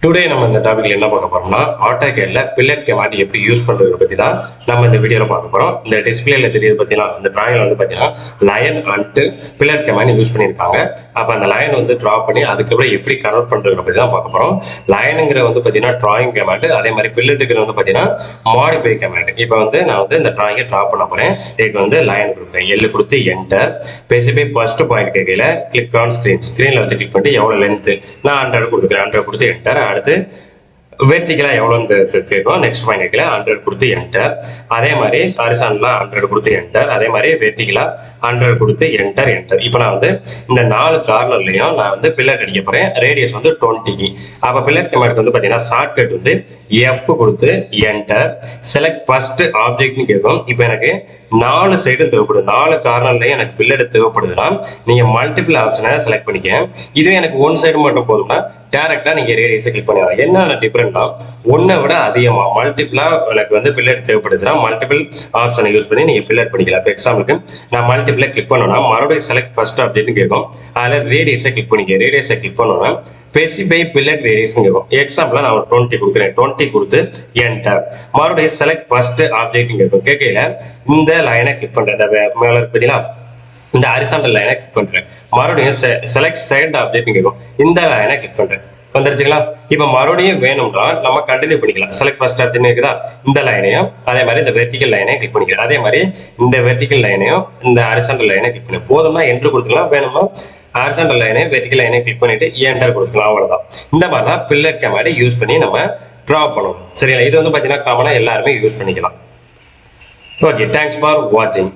Today நம்ம இந்த டாபிக்ல என்ன பார்க்க போறோம்னா AutoCADல பில்லட் கமாண்ட் எப்படி யூஸ் பண்றதை பத்தி தான் நம்ம இந்த வீடியோல பார்க்க போறோம். இந்த டிஸ்பிளேல தெரியுது பார்த்தீங்கன்னா இந்த டிராயிங்ல வந்து பார்த்தீங்கன்னா line and fillet command use பண்ணியிருக்காங்க. அப்போ அந்த லயன் வந்து டிரா பண்ணி அதுக்கப்புறம் எப்படி கன்வெர்ட் பண்றதை பத்தி தான் பார்க்க போறோம். லயனுங்கிற வந்து பார்த்தீங்கன்னா டிராயிங் கமாண்ட், அதே மாதிரி பில்லட்டுங்கிற வந்து பார்த்தீங்கன்னா மாடிஃபை கமாண்ட். இப்போ வந்து நான் வந்து இந்த டிராயிங்கை டிரா பண்ண போறேன். இதுக்கு வந்து லயன் கொடுக்குறேன், எல் கொடுத்து என்டர். ஸ்பெசிஃபை ஃபர்ஸ்ட் பாயிண்ட் கேட்கல கிளிக் ஆன் ஸ்கிரீன்ல வச்சு கிளிக் பண்ணிட்டு எவ்வளவு லென்த் நான் 100 கொடுக்குறேன், 100 கொடுத்து என்டர். அடுத்து வெர்டிகலா எவ்வளோன்னு கேட்கும், நெக்ஸ்ட் பாயிண்ட் கேட்கல 100 கொடுத்து என்டர். அதே மாதிரி ஹரிசாண்டலா 100 கொடுத்து என்டர். அதே மாதிரி வெர்டிகலா 100 கொடுத்து என்டர் என்டர். இப்போ நான் வந்து இந்த 4 கார்னர்லையும் நான் வந்து பில்லட் அடிக்க போறேன். ரேடியஸ் வந்து 20. அப்போ பில்லட் கமாண்ட் வந்து பார்த்தீங்கன்னா ஷார்ட்கட் வந்து F கொடுத்து என்டர். செலக்ட் ஃபர்ஸ்ட் ஆப்ஜெக்ட்னு கேட்கும். இப்போ எனக்கு 4 சைடும் தேவைப்படுது, 4 கார்னர்லையும் எனக்கு பில்லட் தேவைப்படுதுன்னா நீங்க மல்டிபிள் ஆப்ஷனை செலக்ட் பண்ணிக்க. இதுவே எனக்கு ஒன் சைடு மட்டும் போதும்னா டைரக்டா நீங்க ரேடியஸை கிளிக் பண்ணலாம். என்ன டிஃபரெண்ட்னா ஒன்னை விட அதிகமா மல்டிபிளா எனக்கு வந்து பில்லட் தேவைப்படுதுன்னா மல்டிபிள் ஆப்ஷனை யூஸ் பண்ணி நீங்க பில்லட் பண்ணிக்கலாம். இப்போ எக்ஸாம்பிளுக்கு நான் மல்டிபிளை கிளிக் பண்ணோம்னா மறுபடியும் செலக்ட் ஃபர்ஸ்ட் ஆப்ஜெக்ட்னு கேட்கும். அதில் ரேடியஸை கிளிக் பண்ணிக்க. ரேடியஸை கிளிக் பண்ணோம்னா ஸ்பெசிஃபை பில்லட் ரேடியஸ் கேட்கும். எக்ஸாம்பிளா நான் ஒரு 20 கொடுக்குறேன், 20 கொடுத்து என்டர். மறுபடியும் செலக்ட் ஃபர்ஸ்ட் ஆப்ஜெக்ட் கேட்கும். கேட்கல இந்த லைனை கிளிக் பண்றேன், மேல இருக்கு பார்த்தீங்கன்னா இந்த ஹரிசாண்டல் லைனை கிளிக் பண்றேன். மறுபடியும் செலக்ட் சைடு ஆப்ஜெக்ட் கேட்கும். இந்த லைனை கிளிக் பண்றேன், வந்துருச்சுங்களா? இப்போ மறுபடியும் வேணும்னா நம்ம கண்டினியூ பண்ணிக்கலாம். செலக்ட் ஃபர்ஸ்ட் ஆப்ஜெக்ட் இருக்குதா, இந்த லைனையும் அதே மாதிரி இந்த வெர்டிகல் லைனையும் கிளிக் பண்ணிக்கலாம். அதே மாதிரி இந்த வெர்டிகல் லைனையும் இந்த ஹரிசாண்டல் லைனை கிளிக் பண்ணி போதும்னா என்ட்ரு கொடுத்துக்கலாம். வேணும்னா ஹரிசாண்டல் லைனை வெர்டிகல் லைனை கிளிக் பண்ணிட்டு என்டர் கொடுத்துக்கலாம். அவ்வளவுதான். இந்த மாதிரி தான் பில்லட் கமாண்ட் யூஸ் பண்ணி நம்ம டிரா பண்ணுவோம். சரிங்களா? இது வந்து பார்த்தீங்கன்னா காமனா எல்லாருமே யூஸ் பண்ணிக்கலாம். ஓகே, தேங்க்ஸ் ஃபார் வாட்சிங்.